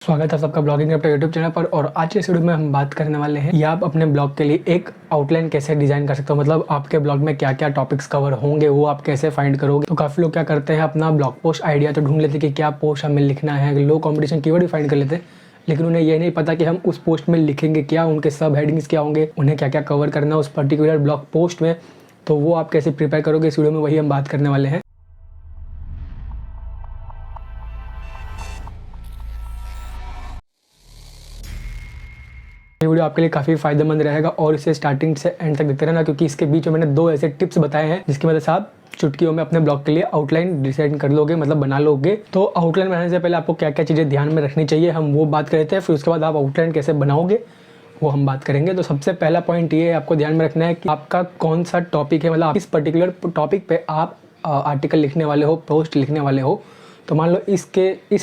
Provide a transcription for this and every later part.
स्वागत है सबका ब्लॉगिंग अपने यूट्यूब चैनल पर। और आज के इस वीडियो में हम बात करने वाले हैं कि आप अपने ब्लॉग के लिए एक आउटलाइन कैसे डिज़ाइन कर सकते हो। मतलब आपके ब्लॉग में क्या क्या टॉपिक्स कवर होंगे वो आप कैसे फाइंड करोगे। तो काफ़ी लोग क्या करते हैं, अपना ब्लॉग पोस्ट आइडिया तो ढूंढ लेते हैं कि क्या पोस्ट हमें लिखना है, लो कॉम्पिटिशन कीवर्ड भी फाइंड कर लेते हैं, लेकिन उन्हें ये नहीं पता कि हम उस पोस्ट में लिखेंगे क्या, उनके सब हेडिंग्स क्या होंगे, उन्हें क्या क्या कवर करना है उस पर्टिकुलर ब्लॉग पोस्ट में। तो वो आप कैसे प्रिपेयर करोगे, इस वीडियो में वही हम बात करने वाले हैं। ये वीडियो आपके लिए काफ़ी फायदेमंद रहेगा और इसे स्टार्टिंग से एंड तक देखते रहना, क्योंकि इसके बीच में मैंने दो ऐसे टिप्स बताए हैं जिसकी मदद से आप चुटकियों में अपने ब्लॉग के लिए आउटलाइन डिसाइड कर लोगे, मतलब बना लोगे। तो आउटलाइन बनाने से पहले आपको क्या क्या चीज़ें ध्यान में रखनी चाहिए हम वो बात कर लेते हैं, फिर उसके बाद आप आउटलाइन कैसे बनाओगे वो हम बात करेंगे। तो सबसे पहला पॉइंट ये आपको ध्यान में रखना है कि आपका कौन सा टॉपिक है, मतलब इस पर्टिकुलर टॉपिक पे आप आर्टिकल लिखने वाले हो, पोस्ट लिखने वाले हो। तो मान लो इस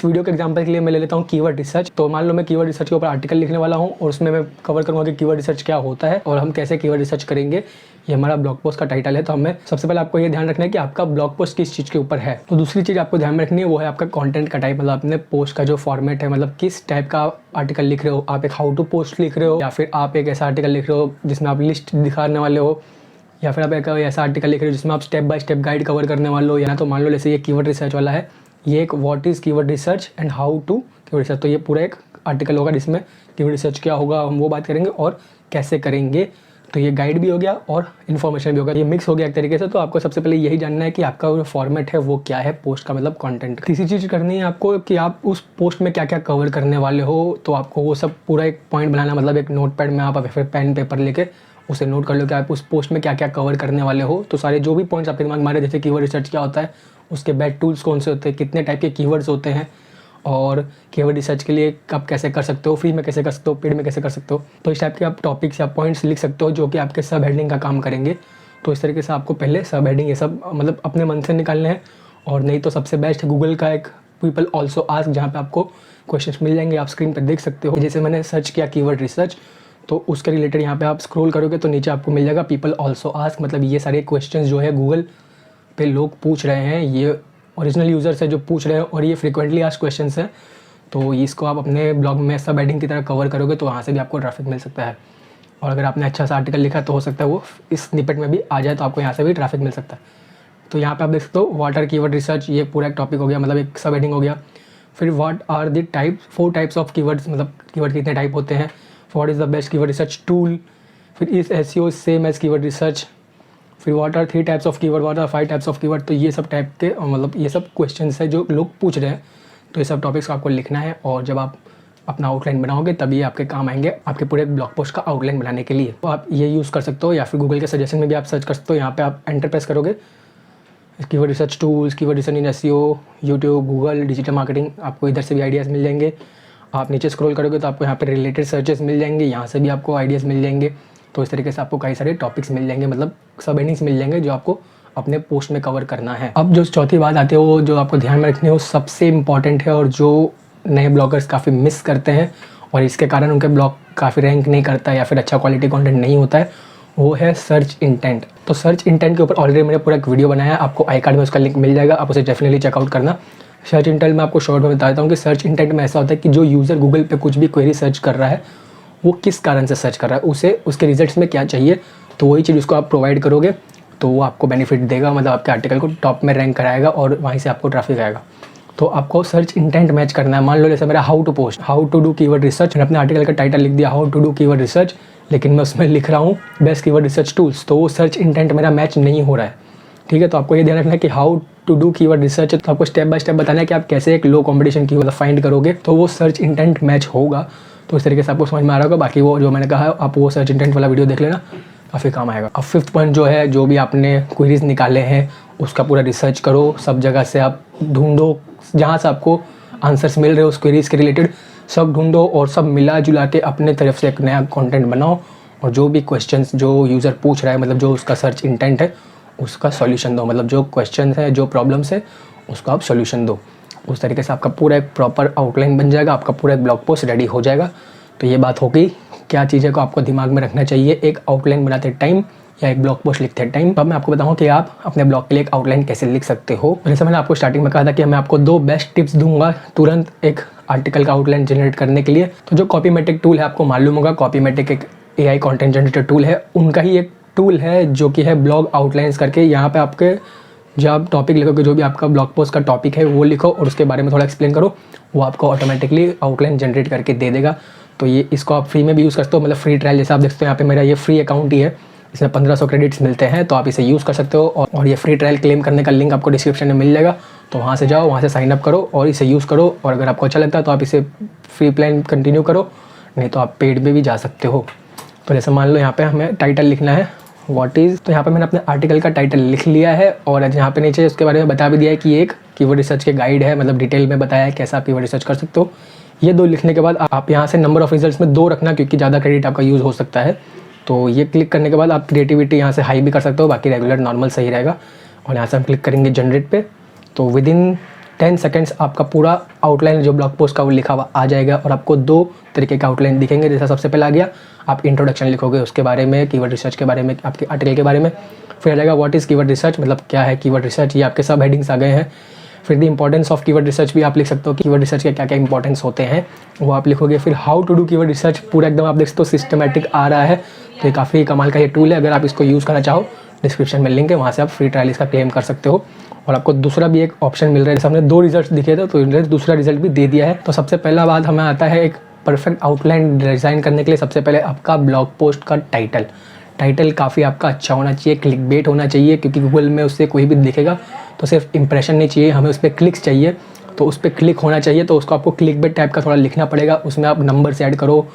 वीडियो के एग्जांपल के लिए मैं ले लेता हूँ कीवर्ड रिसर्च। तो मान लो मैं कीवर्ड रिसर्च के ऊपर आर्टिकल लिखने वाला हूँ और उसमें मैं कवर करूँगा कि कीवर्ड रिसर्च क्या होता है और हम कैसे कीवर्ड रिसर्च करेंगे। ये हमारा ब्लॉग पोस्ट का टाइटल है। तो हमें सबसे पहले आपको ये ध्यान रखना है कि आपका ब्लॉग पोस्ट किस चीज़ के ऊपर है। तो दूसरी चीज़ आपको ध्यान में रखनी है वो है आपका कंटेंट का टाइप, मतलब अपने पोस्ट का जो फॉर्मेट है, मतलब किस टाइप का आर्टिकल लिख रहे हो। आप एक हाउ टू पोस्ट लिख रहे हो या फिर आप एक ऐसा आर्टिकल लिख रहे हो जिसमें आप लिस्ट दिखाने वाले हो, या फिर आप एक ऐसा आर्टिकल लिख रहे हो जिसमें आप step by step guide cover करने वाले हो। या तो मान लो जैसे ये कीवर्ड रिसर्च वाला है, ये एक what is keyword research and how to keyword research. तो ये पूरा एक आर्टिकल होगा जिसमें कीवर्ड रिसर्च क्या होगा हम वो बात करेंगे और कैसे करेंगे। तो ये गाइड भी हो गया और इन्फॉर्मेशन भी होगा, ये मिक्स हो गया एक तरीके से। तो आपको सबसे पहले यही जानना है कि आपका जो फॉर्मेट है वो क्या है पोस्ट का, मतलब कंटेंट। तीसरी चीज़ करनी है आपको कि आप उस पोस्ट में क्या क्या कवर करने वाले हो। तो आपको वो सब पूरा एक पॉइंट बनाना, मतलब एक नोट पैड में आप फिर पेन पेपर लेके उसे नोट कर लो कि आप उस पोस्ट में क्या क्या कवर करने वाले हो। तो सारे जो भी पॉइंट्स आपके दिमाग में आ रहे हैं, जैसे कीवर्ड रिसर्च क्या होता है, उसके बैड टूल्स कौन से होते हैं, कितने टाइप के कीवर्ड्स होते हैं, और कीवर्ड रिसर्च के लिए आप कैसे कर सकते हो, फ्री में कैसे कर सकते हो, पेड में कैसे कर सकते हो। तो इस टाइप के आप टॉपिक्स या पॉइंट्स लिख सकते हो जो कि आपके सब हेडिंग का काम करेंगे। तो इस तरीके से आपको पहले सब हेडिंग ये सब मतलब अपने मन से निकालने हैं। और नहीं तो सबसे बेस्ट गूगल का एक पीपल ऑल्सो आस्क, जहाँ पे आपको क्वेश्चंस मिल जाएंगे, आप स्क्रीन पर देख सकते हो। जैसे मैंने सर्च किया कीवर्ड रिसर्च, तो उसके रिलेटेड यहाँ पे आप स्क्रॉल करोगे तो नीचे आपको मिल जाएगा पीपल ऑल्सो आस्क। मतलब ये सारे क्वेश्चंस जो है गूगल पे लोग पूछ रहे हैं, ये ओरिजिनल यूज़र्स है जो पूछ रहे हैं और ये फ्रिक्वेंटली आस्क्ड क्वेश्चंस हैं। तो इसको आप अपने ब्लॉग में सब हेडिंग की तरह कवर करोगे तो वहाँ से भी आपको ट्रैफिक मिल सकता है। और अगर आपने अच्छा सा आर्टिकल लिखा तो हो सकता है वो इस स्निपेट में भी आ जाए, तो आपको यहाँ से भी ट्रैफिक मिल सकता है। तो यहाँ पे आप देख सकते हो वाटर कीवर्ड रिसर्च, ये पूरा एक टॉपिक हो गया, मतलब एक सब हेडिंग हो गया। फिर what are the type 4 types of keywords, मतलब कीवर्ड कितने टाइप होते हैं। What is the best keyword research tool. फिर is SEO same as keyword research. फिर what are 3 types of keyword, what are 5 types of keyword. तो ये सब type के मतलब ये सब क्वेश्चंस है जो लोग पूछ रहे हैं। तो ये सब टॉपिक्स को आपको लिखना है और जब आप अपना आउटलाइन बनाओगे तभी आपके काम आएंगे आपके पूरे ब्लॉग पोस्ट का आउटलाइन बनाने के लिए। तो आप ये यूज़ कर सकते हो या फिर गूगल के सजेशन में भी आप सर्च कर सकते हो। यहाँ पे आप एंटर प्रेस करोगे, keyword research tools, keyword research इन SEO, YouTube, Google, digital marketing, आपको इधर से भी आइडियाज़ मिल जाएंगे। आप नीचे स्क्रॉल करोगे तो आपको यहाँ पे रिलेटेड सर्चेस मिल जाएंगे, यहाँ से भी आपको आइडियाज़ मिल जाएंगे। तो इस तरीके से आपको कई सारे टॉपिक्स मिल जाएंगे, मतलब सब हेडिंग्स मिल जाएंगे जो आपको अपने पोस्ट में कवर करना है। अब जो चौथी बात आती है वो जो आपको ध्यान में रखनी है वो सबसे इंपॉर्टेंट है और जो नए ब्लॉगर्स काफ़ी मिस करते हैं और इसके कारण उनके ब्लॉग काफ़ी रैंक नहीं करता या फिर अच्छा क्वालिटी कंटेंट नहीं होता है, वो है सर्च इंटेंट। तो सर्च इंटेंट के ऊपर ऑलरेडी मैंने पूरा एक वीडियो बनाया है, आपको आई कार्ड में उसका लिंक मिल जाएगा, आप उसे डेफिनेटली चेकआउट करना। सर्च इंटेंट में आपको शॉर्ट में बता देता हूँ कि सर्च इंटेंट में ऐसा होता है कि जो यूज़र गूगल पे कुछ भी क्वेरी सर्च कर रहा है वो किस कारण से सर्च कर रहा है, उसे उसके रिजल्ट्स में क्या चाहिए। तो वही चीज़ उसको आप प्रोवाइड करोगे तो वो आपको बेनिफिट देगा, मतलब आपके आर्टिकल को टॉप में रैंक कराएगा और वहीं से आपको ट्रैफिक आएगा। तो आपको सर्च इंटेंट मैच करना है। मान लो जैसे मेरा how to post, how to do keyword research, मैंने अपने आर्टिकल का टाइटल लिख दिया how to do keyword research, लेकिन मैं उसमें लिख रहा हूँ बेस्ट कीवर्ड रिसर्च टूल्स, तो वो सर्च इंटेंट मेरा मैच नहीं हो रहा है। ठीक है, तो आपको ये ध्यान रखना है कि how to do keyword research, तो आपको स्टेप बाय स्टेप बताना है कि आप कैसे एक लो कॉम्पिटिशन कीवर्ड फाइंड करोगे तो वो सर्च इंटेंट मैच होगा। तो इस तरीके से आपको समझ में आ रहा होगा। बाकी वो जो मैंने कहा है आप वो सर्च इंटेंट वाला वीडियो देख लेना, काफ़ी काम आएगा। अब 5th पॉइंट जो है, जो भी आपने क्वेरीज निकाले हैं उसका पूरा रिसर्च करो, सब जगह से आप ढूंढो, जहाँ से आपको आंसर्स मिल रहे हो उस क्वेरीज के रिलेटेड सब ढूंढो और सब मिला जुला के अपने तरफ से एक नया कंटेंट बनाओ। और जो भी क्वेश्चंस जो यूज़र पूछ रहा है, मतलब जो उसका सर्च इंटेंट है उसका सॉल्यूशन दो, मतलब जो क्वेश्चन है जो प्रॉब्लम्स है उसका आप सॉल्यूशन दो। उस तरीके से आपका पूरा एक प्रॉपर आउटलाइन बन जाएगा, आपका पूरा एक ब्लॉग पोस्ट रेडी हो जाएगा। तो ये बात होगी क्या चीज़ें को आपको दिमाग में रखना चाहिए एक आउटलाइन बनाते टाइम या एक ब्लॉग पोस्ट लिखते टाइम। अब मैं आपको बताऊँ कि आप अपने ब्लॉग के लिए एक आउटलाइन कैसे लिख सकते हो। जैसे मैंने आपको स्टार्टिंग में कहा था कि मैं आपको 2 बेस्ट टिप्स दूंगा तुरंत एक आर्टिकल का आउटलाइन जनरेट करने के लिए। तो जो कॉपीमेटिक टूल है आपको मालूम होगा, कॉपीमेटिक एक AI कंटेंट जनरेटर टूल है, उनका ही एक टूल है जो कि है ब्लॉग आउटलाइंस करके। यहाँ पे आपके जो आप टॉपिक लिखोगे, जो भी आपका ब्लॉग पोस्ट का टॉपिक है वो लिखो और उसके बारे में थोड़ा एक्सप्लेन करो, वो आपको ऑटोमेटिकली आउटलाइन जनरेट करके दे देगा। तो ये इसको आप फ्री में भी यूज़ कर सकते हो, मतलब फ्री ट्रायल जैसा आप देख सकते हो यहाँ पे मेरा ये फ्री अकाउंट ही है, इसमें 1500 क्रेडिट्स मिलते हैं, तो आप इसे यूज़ कर सकते हो। और ये फ्री ट्रायल क्लेम करने का लिंक आपको डिस्क्रिप्शन में मिल जाएगा, तो वहाँ से जाओ, वहाँ से साइन अप करो और इसे यूज़ करो। और अगर आपको अच्छा लगता है तो आप इसे फ्री प्लान कंटिन्यू करो, नहीं तो आप पेड में भी जा सकते हो। तो जैसे मान लो यहाँ पे हमें टाइटल लिखना है व्हाट इज़, तो यहाँ पे मैंने अपने आर्टिकल का टाइटल लिख लिया है और यहाँ पे नीचे उसके बारे में बता भी दिया है कि एक कीवर्ड रिसर्च के गाइड है, मतलब डिटेल में बताया है कैसा आप कीवर्ड रिसर्च कर सकते हो। ये 2 लिखने के बाद आप यहाँ से नंबर ऑफ रिजल्ट्स में 2 रखना, क्योंकि ज़्यादा क्रेडिट आपका यूज़ हो सकता है। तो ये क्लिक करने के बाद आप क्रिएटिविटी यहाँ से हाई भी कर सकते हो, बाकी रेगुलर नॉर्मल सही रहेगा। और यहाँ से हम क्लिक करेंगे जनरेट पे, तो विदिन 10 सेकेंड्स आपका पूरा आउटलाइन जो ब्लॉग पोस्ट का वो लिखा हुआ आ जाएगा और आपको 2 तरीके का आउटलाइन दिखेंगे। जैसा सबसे पहले आ गया, आप इंट्रोडक्शन लिखोगे उसके बारे में, कीवर्ड रिसर्च के बारे में, आपके आर्टिकल के बारे में। फिर आ जाएगा व्हाट इज़ कीवर्ड रिसर्च, मतलब क्या है कीवर्ड रिसर्च, ये आपके सब हेडिंग्स आ गए हैं। फिर the importance of keyword research भी आप लिख सकते हो, कीवर्ड रिसर्च के क्या क्या इंपॉर्टेंस होते हैं वो आप लिखोगे। फिर how to do keyword research, पूरा एकदम आप देख सकते हो सिस्टमेटिक आ रहा है। तो ये काफ़ी कमाल का ये टूल है, अगर आप इसको यूज़ करना चाहो डिस्क्रिप्शन में लिंक है, वहाँ से आप फ्री ट्रायल इसका क्लेम कर सकते हो। और आपको दूसरा भी एक ऑप्शन मिल रहा है, जैसे हमने 2 रिजल्ट दिखे थे तो दूसरा रिजल्ट भी दे दिया है। तो सबसे पहला बात हमें आता है एक परफेक्ट आउटलाइन डिज़ाइन करने के लिए सबसे पहले आपका ब्लॉग पोस्ट का टाइटल काफ़ी आपका अच्छा होना चाहिए, क्लिकबेट होना चाहिए, क्योंकि गूगल में उससे कोई भी दिखेगा तो सिर्फ इंप्रेशन नहीं चाहिए, हमें उस पर क्लिक्स चाहिए, तो उस पर क्लिक होना चाहिए। तो उसको आपको क्लिकबेट टाइप का थोड़ा लिखना पड़ेगा, उसमें आप नंबर्स ऐड करो,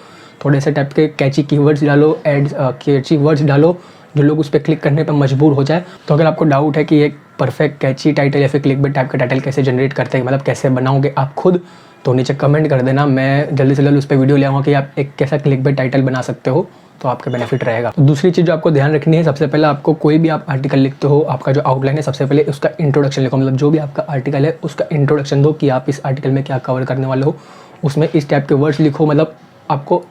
थोड़े से टाइप के कैची कीवर्ड्स डालो, कैची वर्ड्स डालो जो लोग उस पर क्लिक करने पर मजबूर हो जाए। तो अगर आपको डाउट है कि एक परफेक्ट कैची टाइटल या फिर क्लिकबेट टाइप का टाइटल कैसे जनरेट करते हैं, मतलब कैसे बनाओगे आप खुद, तो नीचे कमेंट कर देना, मैं जल्दी से जल्दी उस पर वीडियो ले आऊँगा कि आप एक कैसा क्लिकबेट टाइटल बना सकते हो, तो आपका बेनिफिट रहेगा। तो दूसरी चीज़ जो आपको ध्यान रखनी है, सबसे पहले आपको कोई भी आप आर्टिकल लिखते हो, आपका जो आउटलाइन है सबसे पहले उसका इंट्रोडक्शन लिखो, मतलब जो भी आपका आर्टिकल है उसका इंट्रोडक्शन दो कि आप इस आर्टिकल में क्या कवर करने वाले हो। उसमें इस टाइप के वर्ड्स लिखो, मतलब आपको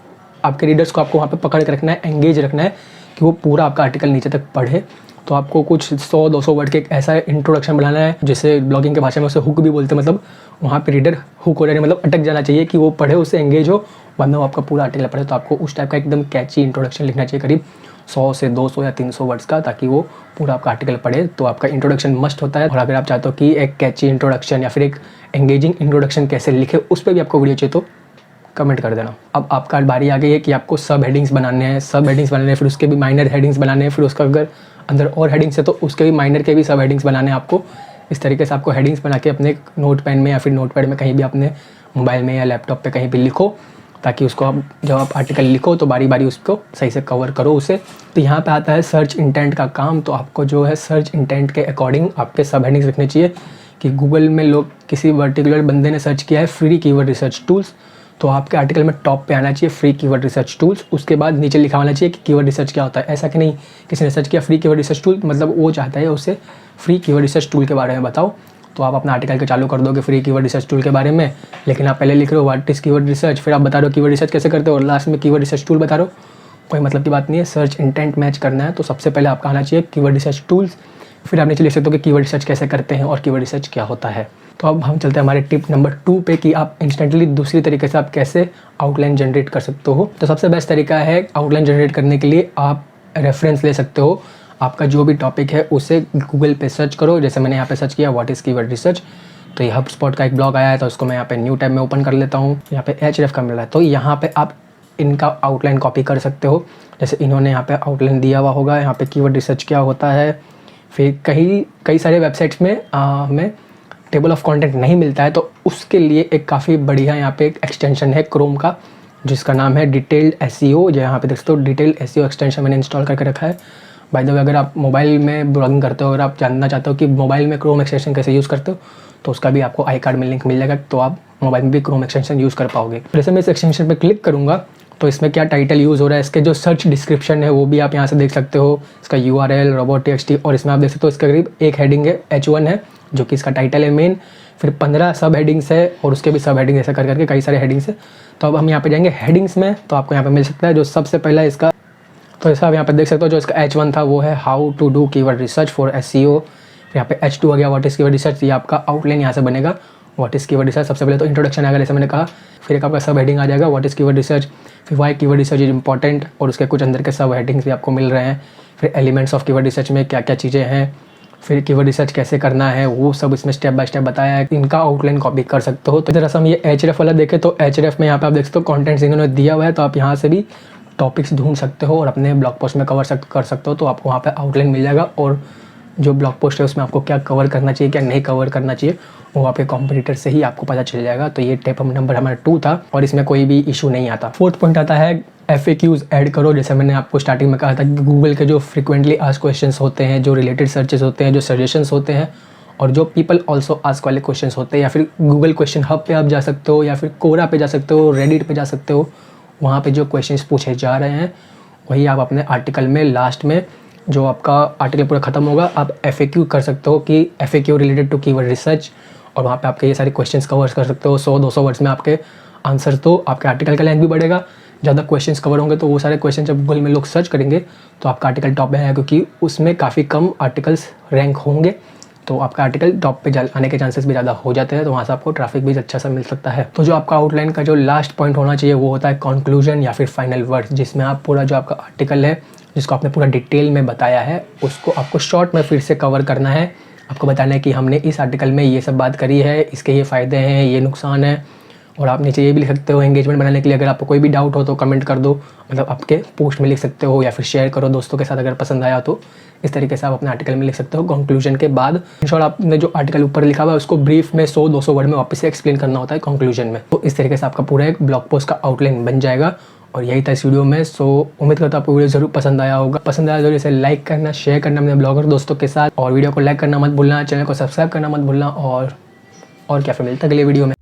आपके रीडर्स को आपको वहाँ पे पकड़ के रखना है, एंगेज रखना है कि वो पूरा आपका आर्टिकल नीचे तक पढ़े। तो आपको कुछ 100-200 वर्ड के एक ऐसा इंट्रोडक्शन बनाना है, जिसे ब्लॉगिंग के भाषा में उसे हुक भी बोलते हैं, मतलब वहाँ पे रीडर हुक हो जाए, मतलब अटक जाना चाहिए कि वो पढ़े, उससे एंगेज हो, वरना वो आपका पूरा आर्टिकल पढ़े। तो आपको उस टाइप का एकदम कैची इंट्रोडक्शन लिखना चाहिए, करीब 100 से 200 या 300 वर्ड्स का, ताकि वो पूरा आपका आर्टिकल पढ़े। तो आपका इंट्रोडक्शन मस्ट होता है। और अगर आप चाहते हो कि एक कैची इंट्रोडक्शन या फिर एक एंगेजिंग इंट्रोडक्शन कैसे लिखे, उस पर भी आपको वीडियो चाहिए तो कमेंट कर देना। अब आपका बारी आ गई है कि आपको सब हेडिंग्स बनाने हैं, फिर उसके भी माइनर हेडिंग्स बनाने हैं, फिर उसका अगर अंदर और हेडिंग्स है तो उसके भी माइनर के भी सब हेडिंग्स बनाने हैं आपको। इस तरीके से आपको हेडिंग्स बना के अपने नोट पेन में या फिर नोटपैड में कहीं भी अपने मोबाइल में या लैपटॉप पे कहीं भी लिखो, ताकि उसको आप जब आप आर्टिकल लिखो तो बारी बारी उसको सही से कवर करो उसे। तो यहाँ पे आता है सर्च इंटेंट का काम। तो आपको जो है सर्च इंटेंट के अकॉर्डिंग आपके सब हेडिंग्स लिखने चाहिए कि गूगल में लोग किसी पर्टिकुलर बंदे ने सर्च किया है फ्री कीवर्ड रिसर्च टूल्स, तो आपके आर्टिकल में टॉप पे आना चाहिए फ्री कीवर्ड रिसर्च टूल्स। उसके बाद नीचे लिखा होना चाहिए कि कीवर्ड रिसर्च क्या होता है। ऐसा कि नहीं किसी ने सर्च किया फ्री कीवर्ड रिसर्च टूल, मतलब वो चाहता है उससे फ्री कीवर्ड रिसर्च टूल के बारे में बताओ, तो आप अपना आर्टिकल के चालू कर दोगे फ्री कीवर्ड रिसर्च टूल के बारे में। लेकिन आप पहले लिख रहे हो व्हाट इज़ कीवर्ड रिसर्च, फिर आप बता रहे हो कीवर्ड रिसर्च कैसे करते हो, और लास्ट में कीवर्ड रिसर्च टूल बता रहे हो, कोई मतलब की बात नहीं है। सर्च इंटेंट मैच करना है तो सबसे पहले आपका आना चाहिए कीवर्ड रिसर्च टूल्स, फिर आप नीचे लिख सकते हो कि कीवर्ड रिसर्च कैसे करते हैं और कीवर्ड रिसर्च क्या होता है। तो अब हम चलते हैं हमारे टिप नंबर 2 पे कि आप इंस्टेंटली दूसरी तरीके से आप कैसे आउटलाइन जनरेट कर सकते हो। तो सबसे बेस्ट तरीका है आउटलाइन जनरेट करने के लिए आप रेफरेंस ले सकते हो। आपका जो भी टॉपिक है उसे गूगल पे सर्च करो, जैसे मैंने यहाँ पे सर्च किया व्हाट इज़ कीवर्ड रिसर्च, तो ये HubSpot का एक ब्लॉग आया है, तो उसको मैं यहाँ पे न्यू टैब में ओपन कर लेता हूँ। यहाँ पे href का मिल रहा है, तो यहाँ पे आप इनका आउटलाइन कॉपी कर सकते हो। जैसे इन्होंने यहाँ पे आउटलाइन दिया हुआ होगा, यहाँ पे कीवर्ड रिसर्च क्या होता है। फिर कई सारे वेबसाइट्स में हमें टेबल ऑफ कंटेंट नहीं मिलता है, तो उसके लिए एक काफ़ी बढ़िया यहाँ पे एक एक्सटेंशन है क्रोम का, जिसका नाम है डिटेल्ड SEO। जो यहाँ पे देख सकते हो डिटेल्ड SEO एक्सटेंशन मैंने इंस्टॉल करके रखा है। बाय द वे, अगर आप मोबाइल में ब्लॉगिंग करते हो, अगर आप जानना चाहते हो कि मोबाइल में क्रोम एक्सटेंशन कैसे यूज़ करते हो, तो उसका भी आपको आई कार्ड में लिंक मिल जाएगा, तो आप मोबाइल में भी क्रोम एक्सटेंशन यूज़ कर पाओगे। जैसे मैं इस एक्सटेंशन पर क्लिक करूँगा तो इसमें क्या टाइटल यूज़ हो रहा है, इसके जो सर्च डिस्क्रिप्शन है वो भी आप यहाँ से देख सकते हो, इसका URL robot.txt, और इसमें आप देख सकते हो इसका करीब एक हेडिंग है H1 है, जो कि इसका टाइटल है मेन, फिर 15 सब हेडिंग्स है और उसके भी सब हेडिंग ऐसा कर करके कई सारे हेडिंग्स है। तो अब हम यहाँ पे जाएंगे हेडिंग्स में, तो आपको यहाँ पे मिल सकता है जो सबसे पहला इसका, तो ऐसा आप यहाँ पे देख सकते हो जो इसका H1 था वो है how to do keyword research for SEO। यहाँ पे H2 आ गया व्हाट इज़ कीवर्ड रिसर्च, ये आपका आउटलाइन यहाँ से बनेगा व्हाट इज़ कीवर्ड रिसर्च। सबसे पहले तो इंट्रोडक्शन आएगा जैसे मैंने कहा, फिर एक आपका सब हेडिंग आ जाएगा व्हाट इज़ कीवर्ड रिसर्च, फिर why keyword research is important और उसके कुछ अंदर के सब हेडिंग्स भी आपको मिल रहे हैं। फिर एलिमेंट्स ऑफ कीवर्ड रिसर्च में क्या क्या चीज़ें हैं, फिर कीवर्ड रिसर्च कैसे करना है वो सब इसमें स्टेप बाय स्टेप बताया है। इनका आउटलाइन कॉपी कर सकते हो। तो जरा हम ये एचरेफ वाला देखें तो एचरेफ में यहाँ पे आप देख सकते हो कॉन्टेंट्स इन्होंने दिया हुआ है, तो आप यहाँ से भी टॉपिक्स ढूंढ सकते हो और अपने ब्लॉग पोस्ट में कर सकते हो। तो आपको वहाँ पे आउटलाइन मिल जाएगा और जो ब्लॉग पोस्ट है उसमें आपको क्या कवर करना चाहिए क्या नहीं कवर करना चाहिए वो आपके कॉम्पिटिटर से ही आपको पता चल जाएगा। तो ये टिप नंबर हमारा 2 था और इसमें कोई भी इशू नहीं आता। 4th पॉइंट आता है FAQs ऐड करो। जैसे मैंने आपको स्टार्टिंग में कहा था कि गूगल के जो फ्रिक्वेंटली आस्क्ड क्वेश्चंस होते हैं, जो रिलेटेड सर्चेस होते हैं, जो सजेशंस होते हैं और जो पीपल ऑल्सो आस्क वाले क्वेश्चंस होते हैं, या फिर गूगल क्वेश्चन हब पे आप जा सकते हो या फिर कोरा पे जा सकते हो, रेडिट पे जा सकते हो। वहाँ पे जो क्वेश्चंस पूछे जा रहे हैं वही आप अपने आर्टिकल में लास्ट में जो आपका आर्टिकल पूरा खत्म होगा आप FAQ कर सकते हो कि FAQ related to keyword research, और वहाँ पे आपके ये सारे क्वेश्चंस कवर कर सकते हो। 100-200 वर्ड्स में आपके आंसर, तो आपके आर्टिकल का लेंथ भी बढ़ेगा। ज़्यादा क्वेश्चंस कवर होंगे तो वो सारे क्वेश्चन जब गूगल में लोग सर्च करेंगे तो आपका आर्टिकल टॉप में आएगा, क्योंकि उसमें काफ़ी कम आर्टिकल्स रैंक होंगे तो आपका आर्टिकल टॉप पे आने के चांसेस भी ज़्यादा हो जाते हैं, तो वहाँ से आपको ट्रैफिक भी अच्छा सा मिल सकता है। तो जो आपका आउटलाइन का जो लास्ट पॉइंट होना चाहिए वो होता है कंक्लूजन या फिर फाइनल वर्ड, जिसमें आप पूरा जो आपका आर्टिकल है जिसको आपने पूरा डिटेल में बताया है उसको आपको शॉर्ट में फिर से कवर करना है। आपको बताना है कि हमने इस आर्टिकल में ये सब बात करी है, इसके ये फ़ायदे हैं, ये नुकसान है। और आप नीचे ये भी लिख सकते हो एंगेजमेंट बनाने के लिए, अगर आपको कोई भी डाउट हो तो कमेंट कर दो, मतलब आपके पोस्ट में लिख सकते हो या फिर शेयर करो दोस्तों के साथ अगर पसंद आया तो। इस तरीके से आप अपने आर्टिकल में लिख सकते हो। कंक्लूजन के बाद इन शॉर्ट आपने जो आर्टिकल ऊपर लिखा हुआ है उसको ब्रीफ में 100-200 वर्ड में वापस से एक्सप्लेन करना होता है कंक्लूजन में। तो इस तरीके से आपका पूरा एक ब्लॉग पोस्ट का आउटलाइन बन जाएगा और यही था इस वीडियो में। सो उम्मीद करता हूँ आपको वीडियो जरूर पसंद आया होगा। पसंद आया जरूर इसे लाइक करना, शेयर करना अपने ब्लॉगर दोस्तों के साथ, और वीडियो को लाइक करना मत भूलना, चैनल को सब्सक्राइब करना मत भूलना। और क्या फिर मिलता है अगले वीडियो में।